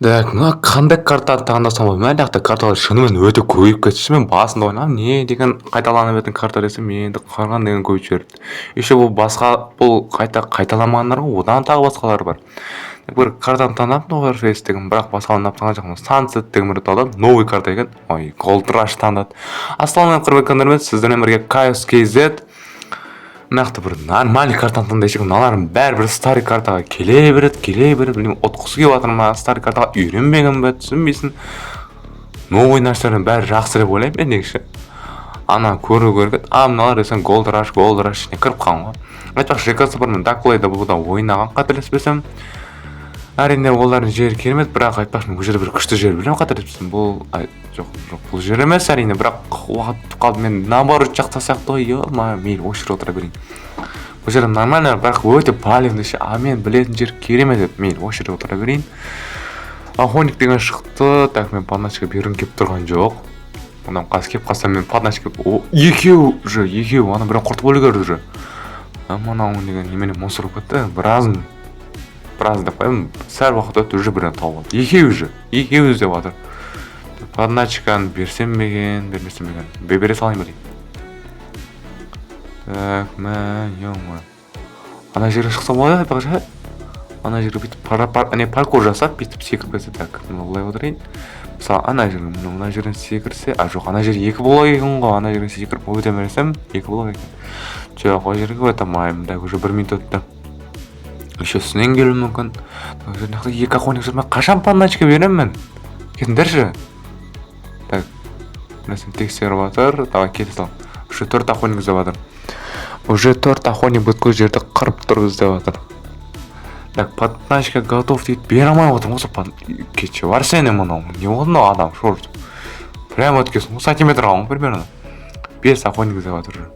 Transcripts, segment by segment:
Так, мына қандай картаны таңдасам болады? Мына жақта карталар шынымен өте көбейіп кетші. Мен басында ойнағам, не деген қайталанып жатқан карта десем, енді қарған деген көбейіп жіберді. Еще бұл қайталамағандар ғой, одан тағы басқалар бар. Бір картаны таңдап, новый фейс деген, бірақ басқаларын таңдаған жоқпын. Sunset деген бір таңдап, новый карта екен. Ой, Gold Rush таңдады. Ассалаумағалейкум құрметті сіздермен бірге Chaos KZ. Нақты бір нормальный картаны таңдайсың, мыналардың бәрібір старый картаға келе береді, білмеймін, ұтқысы келіп жатыр ма, старый картаға үйренбеген бе, түсінбейсің. Новый нәрселердің бәрі жақсы деп ойлаймын мен негізі. Ана көру керек, мыналар десең Gold Rush ішіне кіріп қалған ғой. Айтпақшы, жекасы бар мен Даклайда бұда ойнаған қателеспесем. Әрине олардың жері керемет, бірақ айтпақшы, бұл жерде бір күшті жер білемін қателеспесем. Бұл бұл жер емес әрине, бірақ уақыт қалды, мен наоборот жақта сияқты ғой, мейлі осы жерде отыра берейін. Бұл жерде нормально, бірақ өте палевный ше, мен білетін жер керемет еді, мейлі осы жерде отыра берейін. Охотник деген шықты, так мен подначка бергім келіп тұрған жоқ. Ондан қазір келіп қалсам мен подначка, екеу, ана бірін құртып өлгерді уже. Мынау деген немене мусор кетті, біраз деп қоямын, сәл уақыт өтті уже бірін тауып алды. Екеуі іздеп жатыр. Подначканы берсем беген, бермесем беген. Бере салайын ба дейін. Так, ана жерге шықса болады, айтпақшы. Ана жерге бүйтіп паркур жасап, бүйтіп секіріп кетсе, так, олай отырайын. Мысалы, ана жерге, мына жерден секірсе, жоқ, ана жер екі блок екен ғой, ана жерге секіріп өте берсем, екі блок екен. Жоқ, ол жерге өте алмаймын, так, уже 1 минут өтті. Еще үстінен келуі мүмкін. Екі охотник жүрмей, қашан подначка беремін мен? Кетіңдерші. Так, нәрсені тексеріп жатыр. Давай кете салам. Уже 4 охотник іздеп жатыр. Уже 4 охотник бүткіл жерді қырып тұрып іздеп жатыр. Так, подначка готов дейді. Бере алмай отырмын осы кетші. Бар сені мынау. Не болды мынау адам? Шорт. Прямо өткесін. Сантиметр қалың примерно. 5 охотник іздеп жатыр.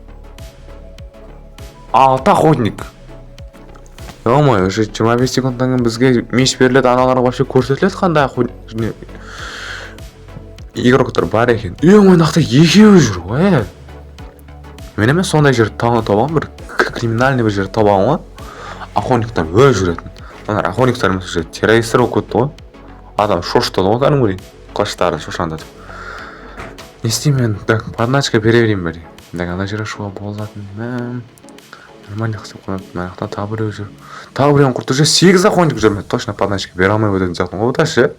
6 охотник. Ой, уже 25 секундтан кейін бізге меш беріледі, аналарға вообще көрсетіледі қандай игроктар бар екен. Нақты екеуі жүр ғой. Мен емес сондай жерді табамын, бір криминальный бір жерді табамын ғой. Охотниктар өз жүретін. Олар охотниктар емес уже террористер болып кетті ғой. Адам шошытады ғой кәдімгідей. Қылыштарын шошаңдатып. Не істеймін мен? Подначка бере берейін бе? Ана жерге шығуға болатын. Нормально қысып қойып, мынаяқтан тағы біреу жүр. Тағы біреуін құртты уже 8 охотник жүр. Мен точно подначка бере алмай өтетін сияқтымын ғой да ше.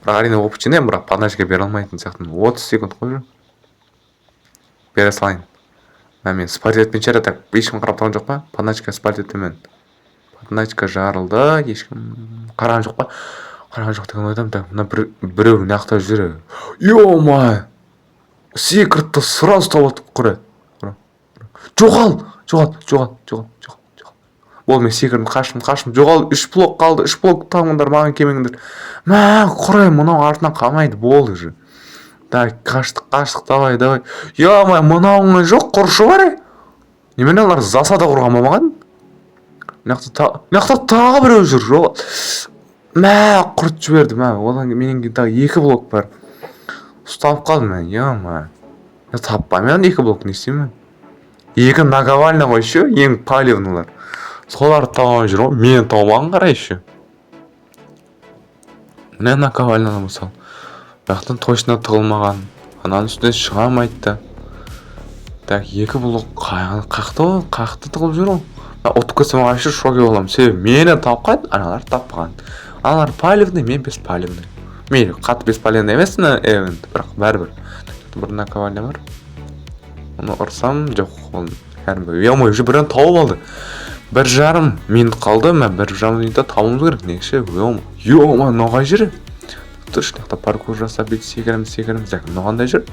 Бірақ әрине опытшыне, бірақ подначка бере алмайтын сияқтымын. 30 секунд қой жүр. Бере салайын. Мен спартетпен шәрі, так, ешкім қарап тұрған жоқ па? Подначка спартетпен. Подначка жарылды, ешкім қараған жоқ па? Қараған жоқ деген ойдам, так, мына біреу нақта жүр. Ё-май! Секретті сразу тауып құрайды. Жоғал. Ол мен секірдім, қаштым. Жоғал, 3 блок қалды. 3 блок таңыңдар, маған кемеңдер. Құрай, мынау артынан қалмайды, болды же. Так, қаштық, давай. Ё-май, мынауыңа жоқ, құршы бар. Немене олар засада құрған маған? Мынақта тағы біреу жүр, жоғал. Құрт жіберді, одан менен кейін тағы 2 блок бар. Ұстап қалдым мен, ё-май. Таппаймен 2 блок не істеймін? 2 наговальный ғой еще, ең палевнылар. Соларды тауып жүр ғой, мен тауған қарай еще. Міне наговальный мысалы. Бақтан точно тығылмаған. Ананың үстіне шыға алмайды. Так, 2 блок қақты тығылып жүр ғой. Ұтып кетсем вообще шоке боламын. Себебі мені тапқан, аналар таппаған. Аналар палевный, мен беспалевный. Мейлі, қатты беспалевный емес эвент, бірақ бәрібір. Бір наговальный бар. Оны ұрсам, жоқ, ол кәдімгі. Ё-май, уже бірін тауып алды. 1,5 минут қалды, мен 1,5 минутта табуымыз керек. Негізі, ё-май, ноғай жүрі. Тұшынақта паркур жасап, бет секірім, ноғандай жүр.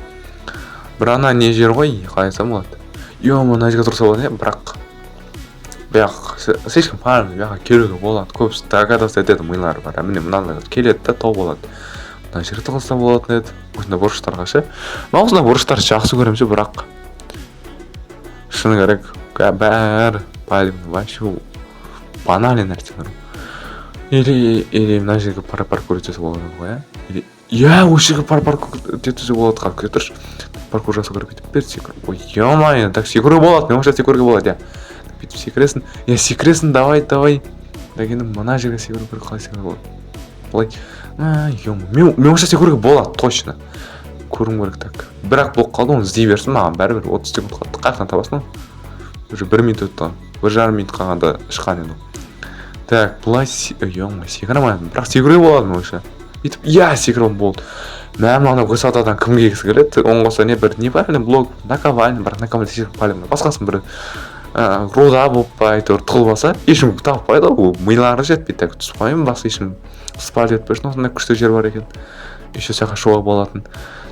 Бір ана не жер ғой, қалайсам болады. Ё-май, мына жерге тұрса болады, бірақ слишком парым, бияққа келуге болады. Көбісі догадаться етеді, милары бар. Міне мыналар келеді да тауып алады. Мына жерге тығылса болатын еді. Осындай бұрыштарға ше. Осындай бұрыштар жақсы көремін ше, бірақ шыны керек, бәрі палевный, вообще банальный нәрсе бар. Или мына жерге паркур етсе болады ғой, осы жерге паркур етсе болады, қалып кете тұршы. Паркур жасау керек бүйтіп бер секір. Ой, ё-май, так секіруге болады, мен вообще секіруге болады, бүйтіп секіресің. Секіресің, давай. Дегенім, мына жерге секіру керек, қалай секіруге болады. былай мен ойымша көруге болады точно көруім керек. Так бірақ болып қалды, оны іздей берсін, маған бәрібір 30 секунд қалды. Қаяқтан табасың? Уже 1 минут өтті, 1,5 минут қалғанда шыққан енді. Так былай секіре алмаймын, бірақ секіруге болады ма ойша? Бүйтіп секіруім болды. Мынау высотадан кім келгісі келеді? Оған қоса не бар, блок наковальный, бірақ наковальный секіріп қалемін. Басқасын бір руда болып па әйтеуір тығылбаса ешкім таппайды, ол милары жетпейді. Так түсіп қоймын, басқа ешкім спать етпешін, осындай күшті жер бар екен. Еще сақа шоға болатын.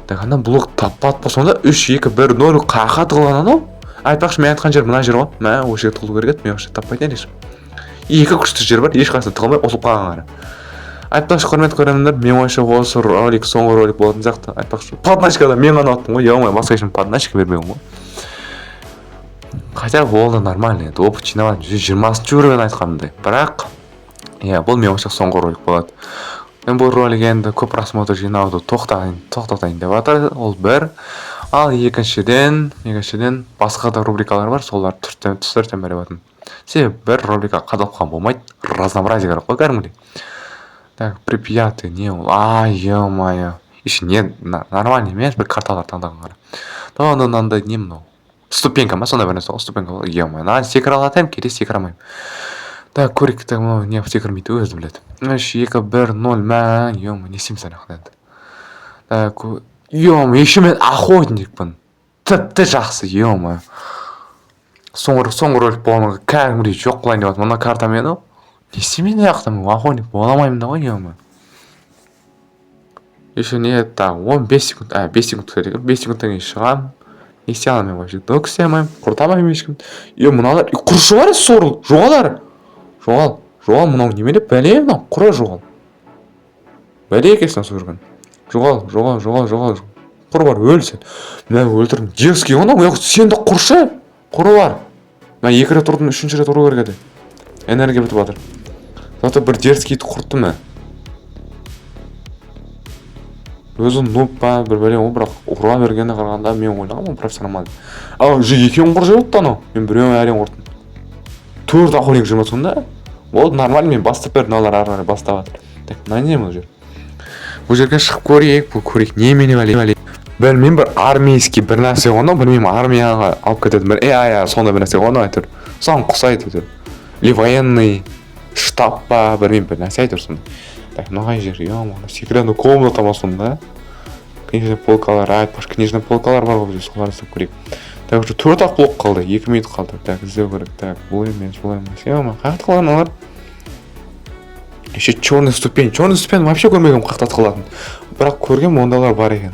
Так анда блок таппады па, сонда 3-2-1-0 қақа тығылған анау. Айтпақшы, мен айтқан жер мына жер ғой. Осы жерге тығылу керек еді, мен осы таппайтын ешкім. Екі күшті жер бар, ешқайсысы тығылмай осылып қалған ғана. Айтпақшы, құрметті көрермендер, мен ойша осы ролик соңғы ролик болатын сияқты. Айтпақшы, подначкада мен ғана аттым ғой, басқа ешкім подначка бермеген ғой. Хотя ол да нормально, это опыт жинаған 120 уровень айтқанымдай. Бірақ бұл мен ойша соңғы ролик болады. Мен бұл ролик енді көп просмотр жинауды тоқтатайын деп жатыр. Ол бір. Ал екіншіден басқа да рубрикалар бар, солар түртен беріп жатырмын. Себебі бір рубрика қадалып қалған болмайды, разнообразие керек қой кәдімгідей. Так, Припяты, не ол, ё-моё. Еще не нормально емес, бір карталар таңдаған қара. Мынандай не мынау? Ступенька ма, сондай бір нәрсе ғой, ступенька ғой. Ё-моё, секіре алатайым, кейде секіре алмаймын. Так, көрейік, мынау не секірмейді, өзі біледі. 3-2-1-0, ё-моё, не істеймін сәні қадайды. Так, ё-моё, еще мен охотникпін. Тіпті жақсы, ё-моё. Соңғы ролик болғанға кәдімгідей жоқ қылайын деп жатырмын. Мына карта мені не істеймін мына жақта, мен охотник бола алмаймын да ғой, ё-моё. Еще не так, 5 секунд, 5 секунд керек, 5 секундтан кейін шығамын. Не істей аламын вообще, док істей алмаймын, құртамаймын ешкім. Мыналар құршы бар, сорыл, жоғалар. Жоғал, мынау неме деп, бәле мынау, құра жоғал. Бәле екесін осы жүрген. Жоғал. Құр бар, өлсін. Мен өлтірдім. Дерзкий ғана, сен де құршы. Құры бар. Мен 2 рет ұрдым, 3-ші рет ұру керек еді. Энергия бітіп жатыр. Зато бір дерзкийді құртты ма? Өзі нұп па, бір бәле ол, бірақ ұра бергені қарғанда мен ойлағам, ол профессионал. Уже екеуін құржай өтті анау. Мен біреуін әрең ұрдым. 4 охотник жүрмін сонда. Ол нормально, мен бастап бердім, алар ары бастап жатыр. Так, мына не бұл жер? Бұл жерге шығып көрейік, немене бәле. Білмеймін, бір армейский бір нәрсе ғана, білмеймін, армияға алып кетеді бір, сондай бір нәрсе ғана айтыр. Саған құсайды айтыр. Или военный штаб па, білмеймін, бір нәрсе айтыр сонда. Так, мынаған жер, секретный комната ма сонда? Книжный полкалар, айтпақшы, книжный полкалар бар ғой, солар істеп көрейік. Так, уже 4 блок қалды, 2 минут қалды. Так, іздеу керек. Так, бұл емес. Қаяқта қалған олар? Еще черный ступень вообще көрмегенмін қаяқта қалатын. Бірақ көргенмін, ондалар бар екен.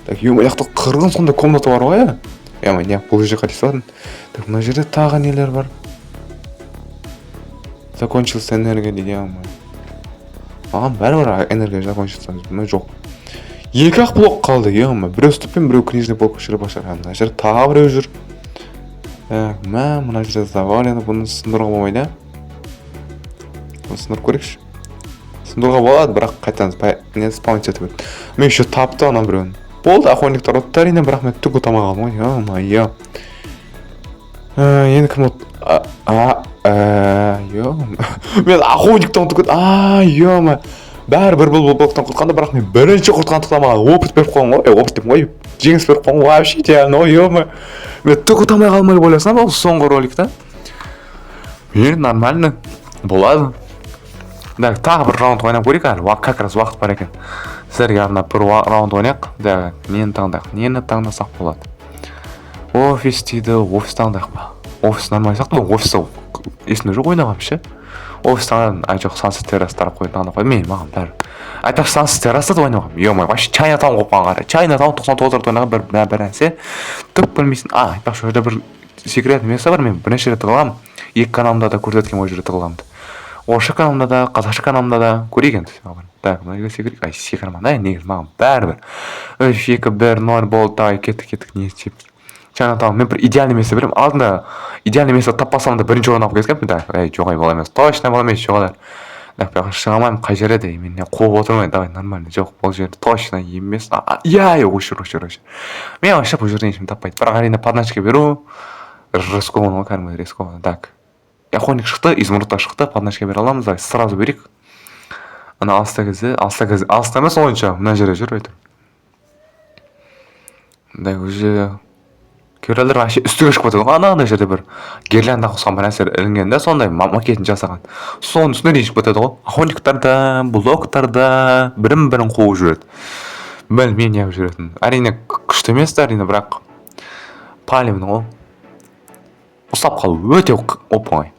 Так, яқты қырғын сондай комната бар ғой, не, бұл жерге қатесаладым. Так, мына жерде тағы нелер бар. Закончился энергия дейді, маған бәрібір энергия закончился, жоқ. 2 блок қалды, біреу ступен, біреу книжный полка жүріп башар. Мына жер тағы біреу жүр. Мына жерде завалено, бұны сындыруға болмайды. Бұны сындырып көрекші. Сындыруға болады, бірақ қайтаңыз, не спаунт етіп өтті. Мен еще тапты анан біреуін. Болды, охотниктар оттарine, бірақ мен түк ұтамай қалдым ғой, ё-моё. Енді кім ұт... Мен охотниктан ұтып кетті, ё-моё. Бәрі бір блоктан құртқанда, бірақ мен бірінші құртқандықтан маған опыт беріп қойған ғой, опыт деп қой, жеңіс беріп қойған, вообще идеально, ё-моё. Мен түк ұтамай қалмай ойласам, ол соңғы роликта. Мен нормально болады. Так, тағы бір раунд ойнап көрейік әлі, как раз уақыт бар екен. Сіздерге арнап бір раунд ойнайық. Так, нені таңдасақ болады. Офис дейді, офис таңдайық ба? Офис нормально сияқты, офисі есімде жоқ ойнағам ше. Офистан жоқ, Sunset Terrace тарап қойды, мен маған бәрі. Айтақ Sunset Terrace'да ойнағам. Ё-моё, вообще Chinatown қойған қара. Chinatown 99 ойнаған бір нәрсе. Түк білмейсің. Айтпақ şu жерде бір секрет место бар, мен бірнеше рет тығыламын. 2 каналымда да көрсеткен ой жерде тығыламын. Орысша каналымда да, қазақша каналымда да көрейік енді. Так, мына жерге секірейік. Секірмін, негізі маған бәрібір. 3-2-1-0 болды, кеттік, не істеп. Chinatown, мен бір идеальный место беремін. Алдында идеальный место таппасам да бірінші орын алып кеткенмін. Так, жоғай бола емес. Точно бола емес, жоғалар. Так, бірақ шыға алмаймын, қай жер еді? Мен қуып отырмайын. Давай, нормально. Жоқ, бұл жер точно емес. Өшір. Мен вообще бұл жерден ешкім таппайды. Бірақ әрине подначка беру рискованно, кәдімгі рискованно. Так. Охотник шықты, изумрудта шықты, подначка бере аламыз. Давай, сразу берейік. ана алыста емес ойынша мына жерде жүр әйтеуір. Да уже кейбіреулер вообще үстіге шығып кетеді ғой. Ана жерде бір гирлянда ұқсаған бір нәрсе ілінген да, сондай макетін жасаған. Соның үстіне дейін шығып кетеді ғой. Охотниктарда, блоктарда бірін қуып жүреді. Білмеймін неғып жүретін. Әрине күшті емес та, әрине, бірақ палевный ғой. Ұстап қалу өте оп-оңай.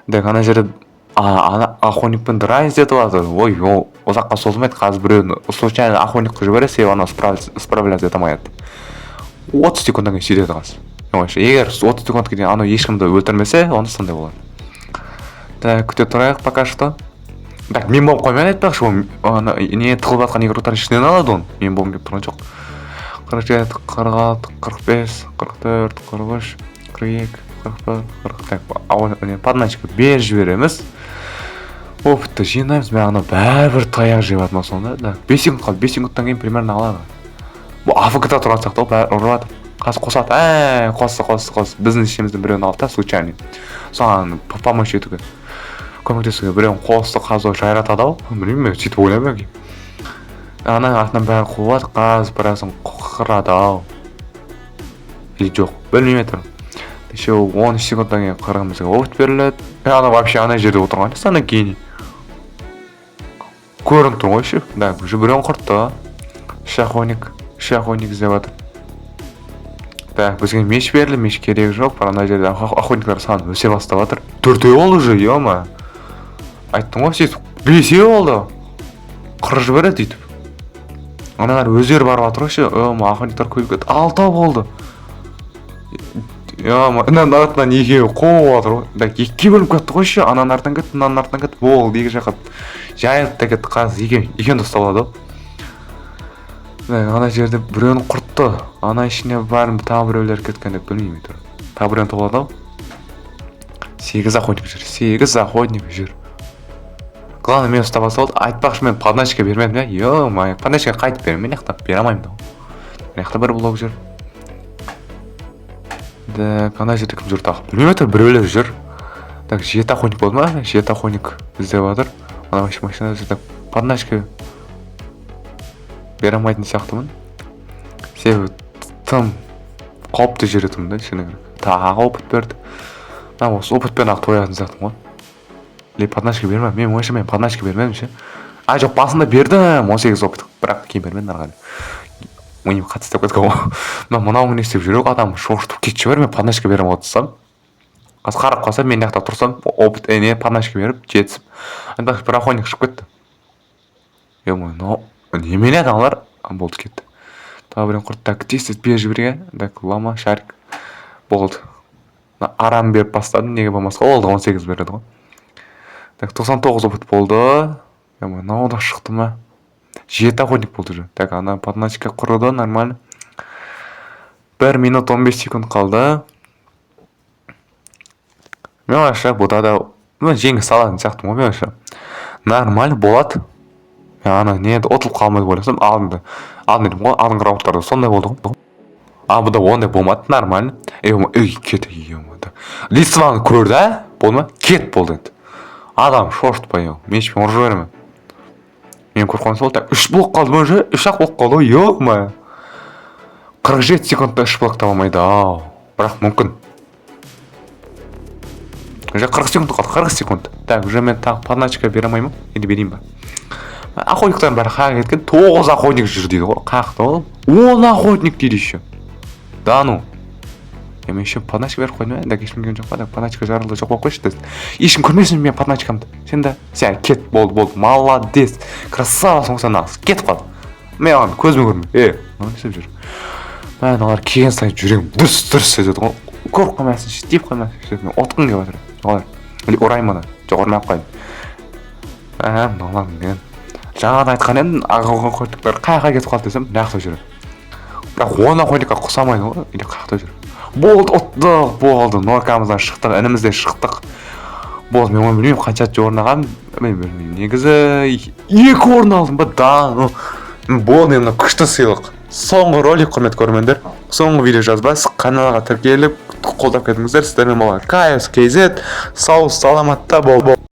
Дәк ана жерде охотникпен драйв етіп алады. Ой, ол ұзаққа созылмайды. Қазір біреуін случайно охотникқа жіберсе, оны справляться ете алмайды. 30 секундтан кейін сөйтеді қазір. Егер 30 секундқа дейін анау ешкімді өлтірмесе, онда сондай болады. Так, күте тұрайық пока что. Так, мен болып қоймай айтпақшы, не тығылып жатқан игроктар ішінен алады оны. Мен болғым келіп тұрған жоқ. 47, 46, 45, 44, 43, 42, 44, 40. Так, подначка бер жібереміз. Опытты жинаймыз. Мен ана бәрібір таяқ жеп атма сонда. 5 секунд қалды. 5 секундтан кейін примерно алады. Бұл АФК-да тұрады сияқты, бәрі ұрады. Қазір қосады. Қос. Біздің ішіміздің біреуін алды да, случайно. Соған помощь етуге. Көмектесуге біреуін қосты, қазір жайратады ау. Білмеймін, мен сөйтіп ойлаймын әке. Ана артынан бәрі қуады, қазір біразын қырады ау. Или жоқ, білмеймін әйтеуір. Еще 13 секундтан кейін қырғымызға опыт беріледі. Ана вообще ана жерде отырған. Ана гений. Көрініп тұр ғой ше. Да, уже біреуін құртты. Охотник іздеп жатыр. Так, бізге меч берілді, меч керек жоқ. Ана жерде охотниктар саны өсе бастап жатыр. 4 болды уже, ема. Айттым ғой, сөйтіп 5 болды. Қырып жібереді сөйтіп. Аналар өздері барып жатыр ғой ше. Охотниктар көбейіп кетті. 6 болды. Ананың артынан екеуі қуып жатыр ғой. Так, екіге бөлініп кетті ғой ше. Ананың артынан кетті, мынаның артынан кетті. Болды, екі жаққа жайылып та кетті. Қазір екеуін де ұстап алады ғой. Ана жерде біреуін құртты. Ана ішіне бәрін тағы біреулер кеткен деп білмеймін тұр. Тағы біреуін тоғылады ау. 8 охотник жүр. Главное, мен ұстап алса болды. Айтпақшы, мен подначка бермедім я. Ё-май, подначка қайтып беремін. Мен яқтап бере алмаймын да. Мен яқта бір блок жүр. Так, ана жерде кім жүр тағы? Білмеймін тұр, біреулер жүр. Так, 7 охотник болды ма? 7 охотник іздеп жатыр. Ана машина жүр. Подначка бере алмайтын сияқтымын. Себебі тым қауіпті жүретін да, шыны керек. Тағы опыт берді. Мен осы опытпен ақ тоятын сияқтым ғой. Или подначка бермем. Мен ойша мен подначка бермедім ше. Жоқ, басында бердім 18 опыт. Бірақ кейін бермедім ары қарай. Ойым қатты істеп кеткен ғой. Мынауың не істеп жүрек адам шошытып кетші бар, мен подначка берем отырсам. Қазір қарап қалсам, мен жақта тұрсам, опыт подначка беріп жетісіп. Айтпақшы, бір охотник шығып кетті. Немене адамлар болды кетті. Тағы бірін құрт. Так, тез бер жіберген. Так, лама, шарик. Болды. Арам беріп бастадым, неге болмасқа. Олды 18 береді ғой. Так, 99 опыт болды. Мынау да шықты ма? 7 охотник болды же. Так, ана подначка құрыды, нормально. 1 минут 15 секунд қалды. Мен ойша, бұда да жеңіс салатын сияқтым ғой, мен ойша. Нормально болады. Ана неді отылып қалмайды ойласам, алдым ғой, алдыңғы раундтарда сондай болды ғой. Бұда ондай болмады, нормально. Кет, лицеваны көрді, болды ма? Кет болды енді. Адам шошытпай, мешпен ұржы берме. Мен көріп сол, так, 3 блок қалды ма же? 3-ақ блок қалды ғой, ё-ма. 47 секундта 3 блок таба алмайды, ау. Бірақ мүмкін. Уже 40 секунд қалды, 40 секунд. Так, уже мен тағы подначка бере алмаймын, енді берейін ба? Охотниктардың бәрі қаға кеткен, 9 охотник жүр дейді ғой, қақты ол. 10 охотник дейді еще. Да ну. Мен еще подначка беріп қойдым, да ешкім келген жоқ па, подначка жарылды жоқ болып қойшы. Ешкім көрмесін мен подначкамды. Сен де, сен кет, болды, молодец, красавасың сен нағыз, кетіп қалды. Мен оған көзіме көрмей, не істеп жүр. Мен олар келген сайын жүрегім дүрс етеді ғой. Көріп қоймайсың, деп қоймайсың, мен отқың келіп жатыр. Олар, ұраймын, жоқ ұрмай қойдым. Мыналар мен жаңадан айтқан едім, охотниктар қайға кетіп қалды десем, нақта жүреді. Бірақ 10 охотникқа құсамайды ғой, или қақта жүр. Болды, ұттық, болды, норкамыздан шықтық, інімізден шықтық. Болды, мен оны білмеймін, қанша орнаған, мен білмеймін. Негізі 2 орын алдым ба, да, болды, мен күшті сыйлық. Соңғы ролик, құрметті көрермендер, соңғы видео жазбайсыз, каналға тіркеліп, қолдап кетіңіздер, сіздермен болған KSKZ, сау саламатта бол.